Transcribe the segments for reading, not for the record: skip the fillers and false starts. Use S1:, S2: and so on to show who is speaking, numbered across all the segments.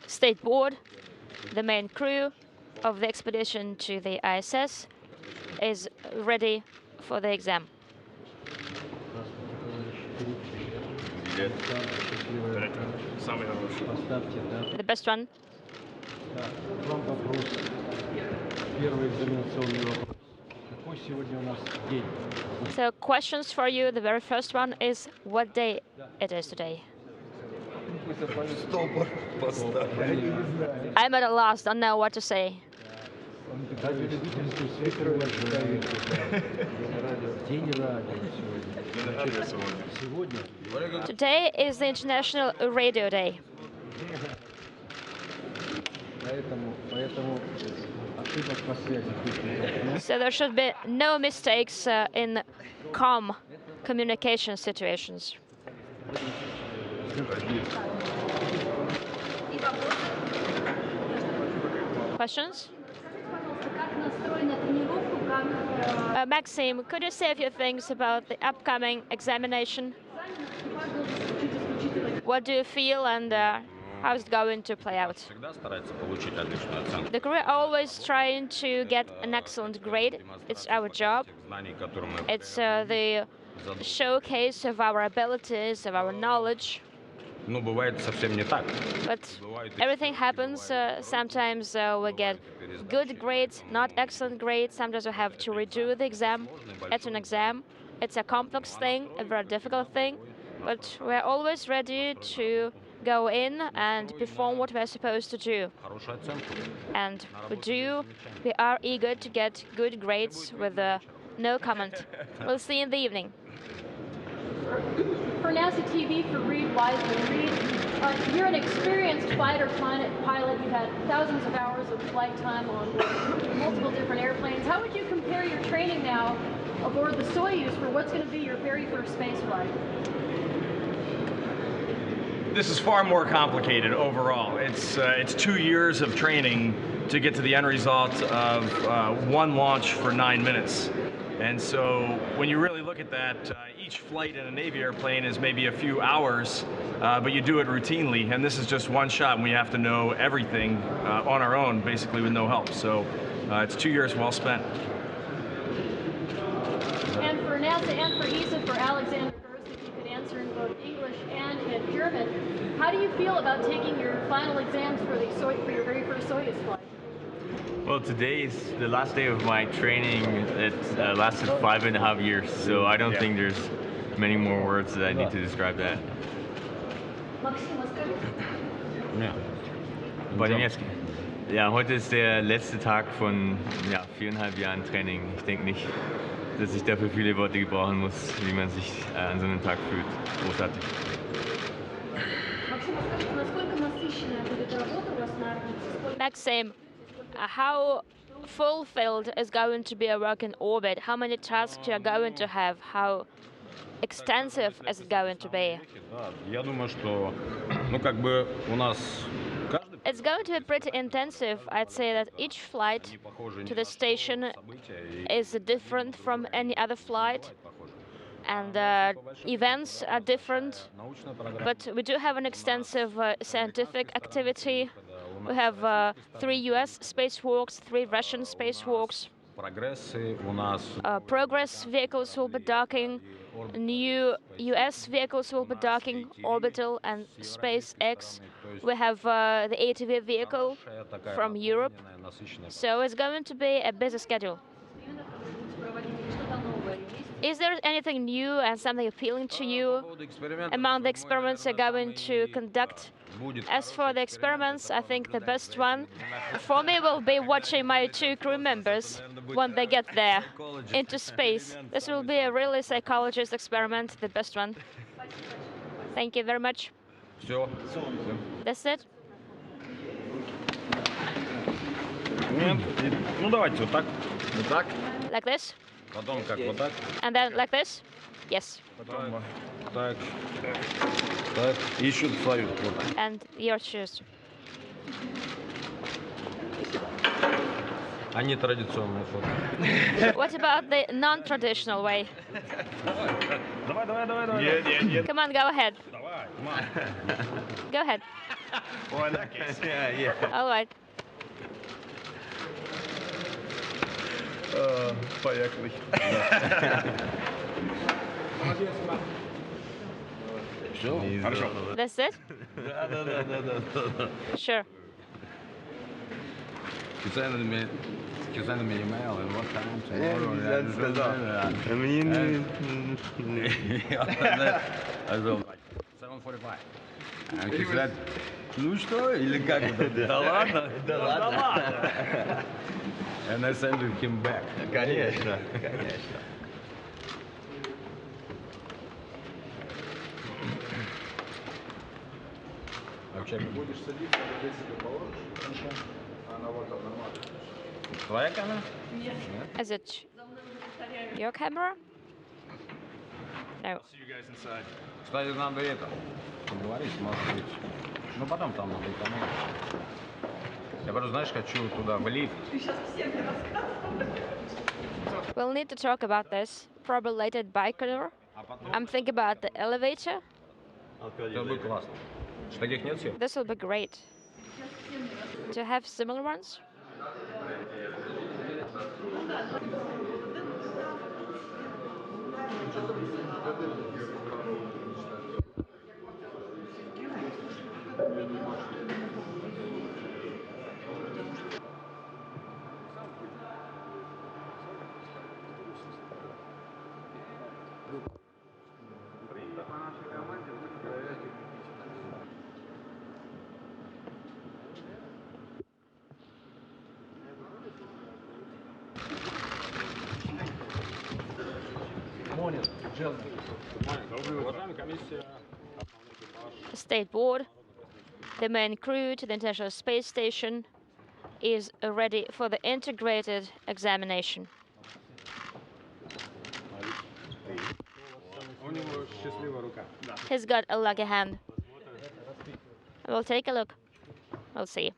S1: State Board, the main crew of the expedition to the ISS, is ready for the exam. The best one. So questions for you. The very first one is what day it is today. I'm at a loss, don't know what to say. Today is the International Radio Day. So there should be no mistakes in calm communication situations. Questions? Maxim, could you say a few things about the upcoming examination? What do you feel and how is it going to play out? The crew are always trying to get an excellent grade. It's our job. It's the showcase of our abilities, of our knowledge. But everything happens. Sometimes we get good grades, not excellent grades. Sometimes we have to redo the exam. It's an exam. It's a complex thing, a very difficult thing. But we're always ready to go in and perform what we're supposed to do. And we are eager to get good grades with no comment. We'll see you in the evening.
S2: For NASA TV, for Reid, Wiseman. Reid, you're an experienced fighter pilot. You've had thousands of hours of flight time on multiple different airplanes. How would you compare your training now aboard the Soyuz for what's going to be your very first space flight?
S3: This is far more complicated overall. It's 2 years of training to get to the end result of one launch for 9 minutes. And so when you really look at that, each flight in a Navy airplane is maybe a few hours, but you do it routinely. And this is just one shot, and we have to know everything on our own, basically with no help. So it's 2 years well spent.
S2: And for NASA and for ESA, for Alexander Gerst, if you could answer in both English and in German, how do you feel about taking your final exams for your very first Soyuz flight?
S4: Well, today is the last day of my training. It lasted 5.5 years, so I don't think there's many more words that I need to describe that.
S3: По-немецки.
S4: Ja, heute ist der letzte Tag von 4,5 Jahren Training. Ich denke nicht, dass ich dafür viele Worte gebrauchen muss, wie man sich an so einem Tag fühlt. Großartig.
S1: Maxim, how fulfilled is going to be a work in orbit? How many tasks you are going to have? How extensive is it going to be? It's going to be pretty intensive. I'd say that each flight to the station is different from any other flight, and events are different, but we do have an extensive scientific activity. We have 3 US spacewalks, 3 Russian spacewalks. Progress vehicles will be docking, new US vehicles will be docking, Orbital and SpaceX. We have the ATV vehicle from Europe, so it's going to be a busy schedule. Is there anything new and something appealing to you among the experiments you're going to conduct? As for the experiments, I think the best one for me will be watching my 2 crew members when they get there into space. This will be a really psychologist experiment, the best one. Thank you very much. That's it? Like this? And then like this? Yes. And your shoes.
S5: А нетрадиционная форма.
S1: What about the non-traditional way?
S3: Давай.
S1: Come on, go ahead.
S3: Давай, come on.
S1: Go ahead.
S3: Well, in that case.
S4: Yeah.
S1: All right.
S3: Поехали. Все, хорошо.
S1: That's it?
S5: Да.
S1: Sure.
S5: Send me an email and what time tomorrow. I was like 7:45. And he said, ну что, или как? Да ладно? Да ладно. And I sent him back.
S4: Конечно.
S5: Вообще, будешь садиться, если ты положишь, она вот нормально. Твоя камера?
S1: Is it your camera? No.
S3: See you guys inside.
S5: Кстати, надо это, поговорить, может быть. Ну, потом там надо экономить. Я просто, знаешь, хочу туда, в лифт.
S1: We'll need to talk about this, probably later at Baikonur. I'm thinking about the elevator.
S5: Это будет классно. Что, таких нет всех?
S1: This will be great. To have similar ones? State board, the main crew to the International Space Station is ready for the integrated examination. He's got a lucky hand. We'll take a look. We'll see.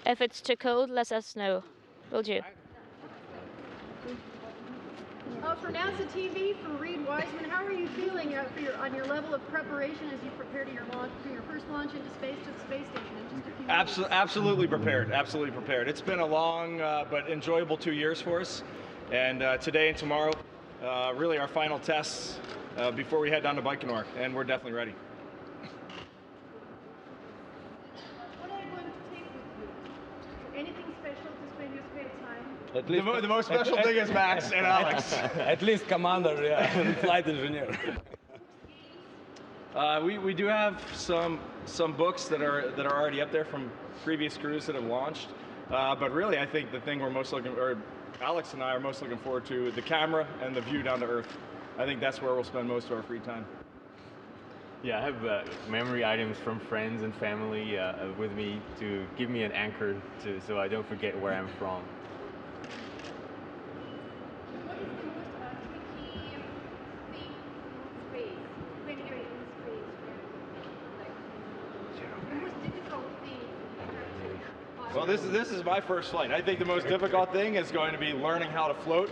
S1: If it's too cold, let us know. Will do.
S2: For NASA TV, for Reid Wiseman, how are you feeling on your level of preparation as you prepare to for your first launch into space to the space station in just a few weeks?
S3: Absolutely prepared. Absolutely prepared. It's been a long but enjoyable 2 years for us, and today and tomorrow, really our final tests before we head down to Baikonur, and we're definitely ready.
S2: What are you going to take with you? Anything special to spend your spare time?
S5: At least,
S3: The most special thing is Max and Alex.
S5: At least commander, yeah, and flight engineer.
S3: We do have some books that are already up there from previous crews that have launched, but really I think the thing Alex and I are most looking forward to the camera and the view down to Earth. I think that's where we'll spend most of our free time.
S4: Yeah, I have memory items from friends and family with me to give me an anchor so I don't forget where I'm from.
S2: What is the most tricky thing in space when you're in space? The most difficult thing.
S3: Well, this is my first flight. I think the most difficult thing is going to be learning how to float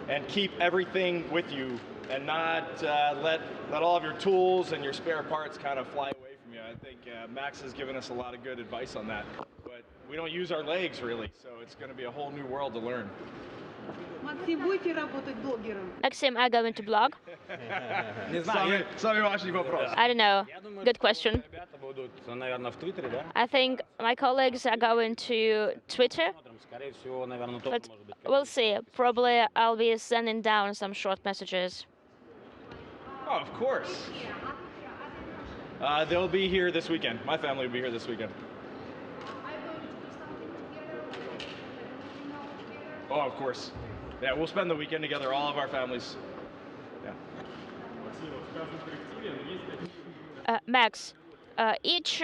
S3: and keep everything with you, and not let all of your tools and your spare parts kind of fly away from you. I think Max has given us a lot of good advice on that. But we don't use our legs really, so it's going to be a whole new world to learn.
S6: Максим, будете работать блогером?
S1: Maxim, I go into blog?
S3: Сами ваши вопросы.
S1: I don't know. Good question.
S5: Ребята будут, наверное, в Твиттере, да?
S1: I think my colleagues are going to Twitter,
S5: Скорее всего, наверное, тоже
S1: but
S5: может быть.
S1: we'll see. Probably I'll be sending down some short messages.
S3: Oh, of course. They'll be here this weekend. My family will be here this weekend.
S2: Are you going to do something together?
S3: Oh, of course. Yeah, we'll spend the weekend together, all of our families. Yeah.
S1: Max, each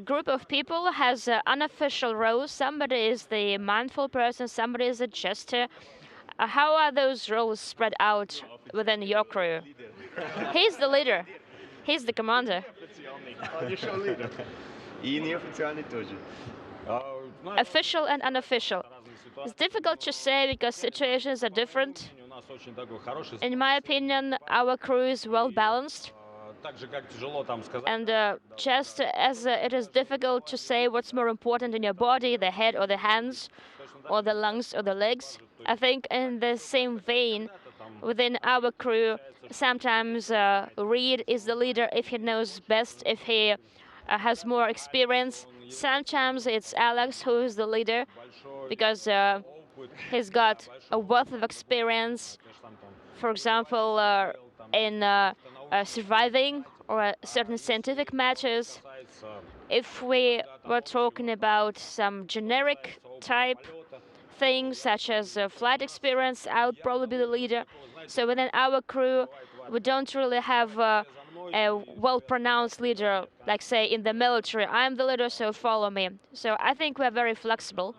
S1: group of people has unofficial roles. Somebody is the mindful person, somebody is a jester. How are those roles spread out within your crew? He's the leader. He's the commander. Official and unofficial. It's difficult to say because situations are different. In my opinion, our crew is well balanced. And just as it is difficult to say what's more important in your body, the head or the hands, or the lungs or the legs, I think in the same vein, within our crew, sometimes Reid is the leader if he knows best, if he has more experience. Sometimes it's Alex who is the leader because he's got a wealth of experience, for example, in surviving or certain scientific matters. If we were talking about some generic type things such as flight experience, I would probably be the leader. So within our crew, we don't really have a well-pronounced leader, like say in the military. I'm the leader, so follow me. So I think we're very flexible.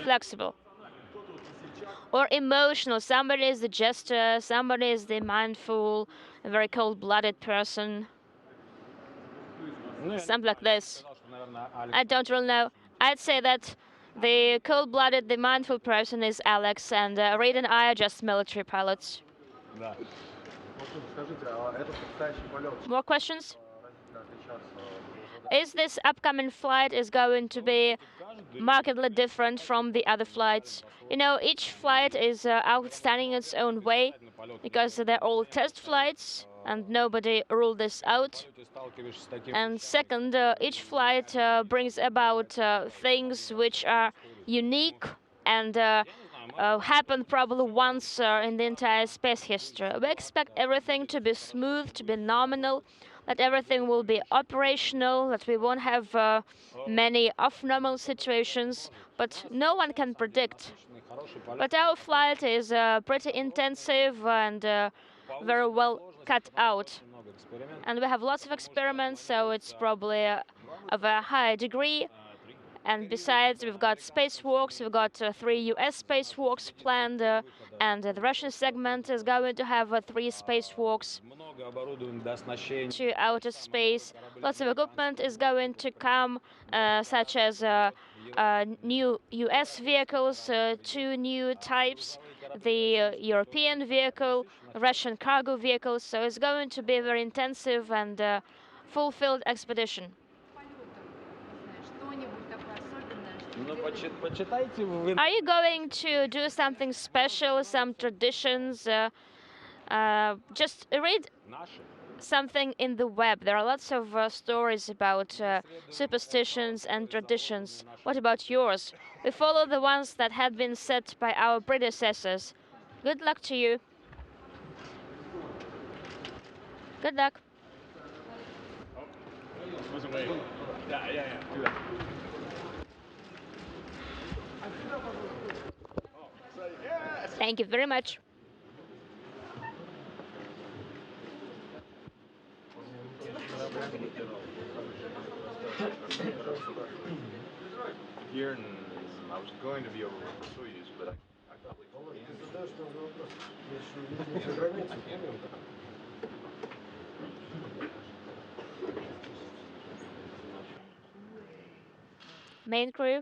S1: Flexible. Or emotional. Somebody is the jester, somebody is the mindful, a very cold-blooded person. Something like this. I don't really know. I'd say that the cold-blooded, the mindful person is Alex, and Reid and I are just military pilots. More questions? Is this upcoming flight is going to be markedly different from the other flights? You know, each flight is outstanding in its own way because they're all test flights and nobody ruled this out. And second, each flight brings about things which are unique and happen probably once in the entire space history. We expect everything to be smooth, to be nominal, that everything will be operational, that we won't have many off-normal situations, but no one can predict. But our flight is pretty intensive and very well cut out. And we have lots of experiments, so it's probably of a high degree. And besides, we've got spacewalks, we've got 3 US spacewalks planned, and the Russian segment is going to have 3 spacewalks to outer space. Lots of equipment is going to come, such as new US vehicles, 2 new types, the European vehicle, Russian cargo vehicles, so it's going to be a very intensive and fulfilled expedition. Are you going to do something special, some traditions? Just read something in the web. There are lots of stories about superstitions and traditions. What about yours? We follow the ones that had been set by our predecessors. Good luck to you. Good luck. Thank you very much.
S7: Here, I was going to be over with Soyuz, but I felt like
S1: Main crew,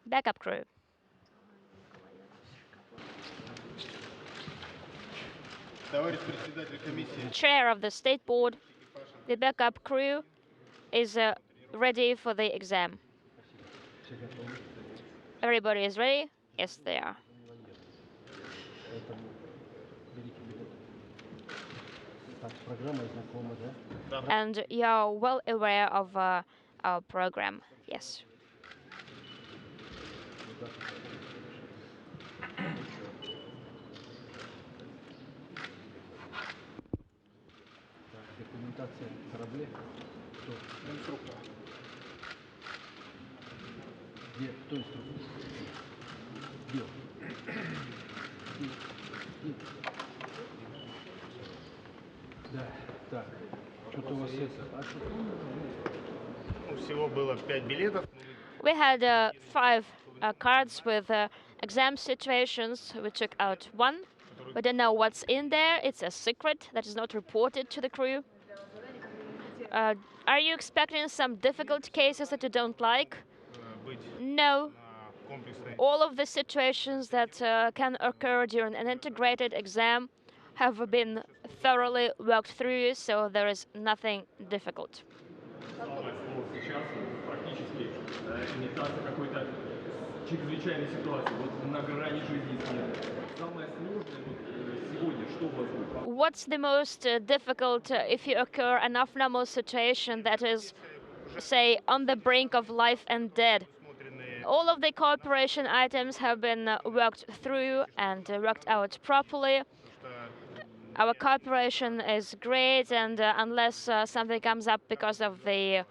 S1: backup crew. Chair of the state board, the backup crew is ready for the exam. Everybody is ready? Yes, they are. And you're well aware of our program, yes.
S7: Всего было 5 билетов.
S1: We had 5 cards with exam situations. We took out one. We don't know what's in there. It's a secret that is not reported to the crew. Are you expecting some difficult cases that you don't like? No. All of the situations that can occur during an integrated exam have been thoroughly worked through, so there is nothing difficult. What's the most difficult if you occur an abnormal situation that is, say, on the brink of life and death? All of the cooperation items have been worked through and worked out properly. Our cooperation is great, and unless something comes up because of the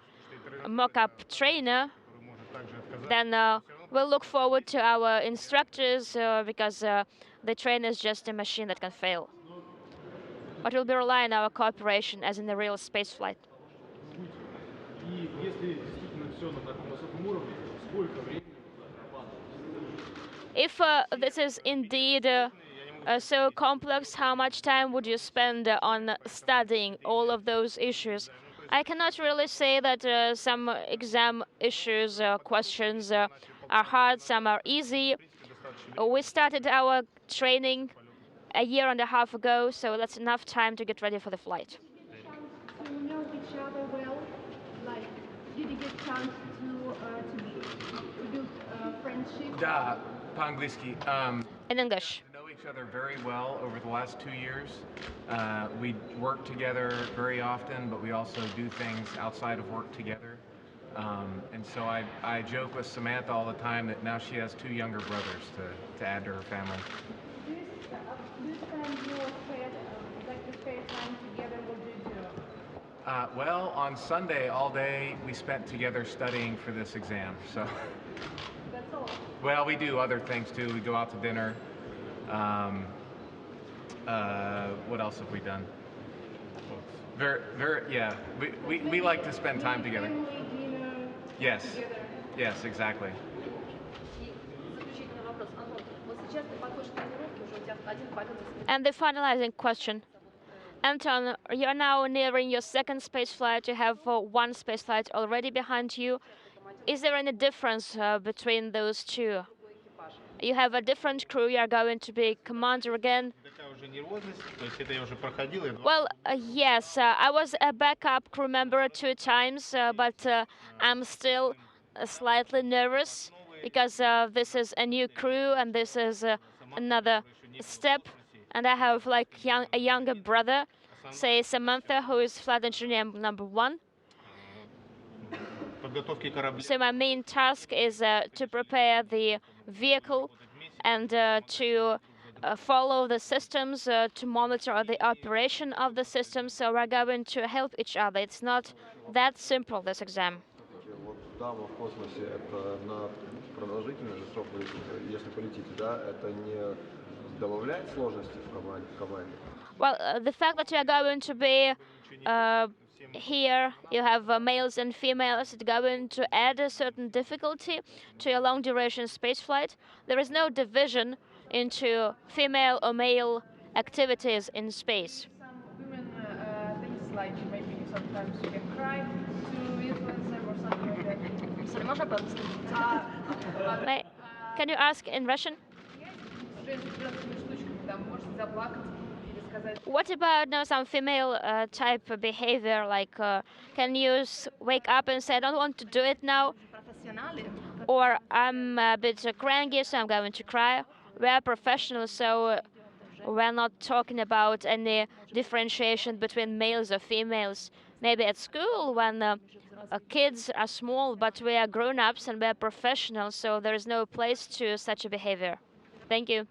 S1: mock-up trainer, then we'll look forward to our instructors because the trainer is just a machine that can fail. But we'll be relying on our cooperation as in the real space flight. If this is indeed so complex, how much time would you spend on studying all of those issues? I cannot really say that some exam issues, questions are hard, some are easy. We started our training a year and a half ago, so that's enough time to get ready for the flight.
S2: To know each other well, like, did you get chance to build friendship?
S3: Да, по-английски.
S1: In English.
S3: Know each other very well over the last 2 years. We work together very often, but we also do things outside of work together. And so I joke with Samantha all the time that now she has 2 younger brothers to add to her family.
S2: This time you like to spare time together, what do you do?
S3: Well, on Sunday all day we spent together studying for this exam. So.
S2: That's all.
S3: Well, we do other things too. We go out to dinner. What else have we done? Yeah. We like to spend time together.
S2: Family, dinner,
S3: Yes.
S2: together.
S3: Yes, exactly.
S1: And the finalizing question. Anton, you're now nearing your second space flight. You have one space flight already behind you. Is there any difference between those two? You have a different crew. You are going to be commander again. Well, yes, I was a backup crew member 2 times, but I'm still slightly nervous because this is a new crew and this is another step. And I have like a younger brother, say Samantha, who is flight engineer number 1. So my main task is to prepare the vehicle and to follow the systems, to monitor the operation of the system. So we're going to help each other. It's not that simple, this exam.
S7: Вот там в космосе это на продолжительный же срок, если полетите, да, это не добавляет сложности в команде?
S1: Well, the fact that you are going to be here, you have males and females, it's going to add a certain difficulty to a long-duration spaceflight. There is no division into female or male activities in space.
S6: Some women things like maybe sometimes you can cry to influence them or something like that.
S1: Can you ask in Russian? What about now some female type of behavior, like can you wake up and say, I don't want to do it now, or I'm a bit cranky, so I'm going to cry? We are professionals, so we're not talking about any differentiation between males or females. Maybe at school when kids are small, but we are grown-ups and we are professionals, so there is no place to such a behavior. Thank you.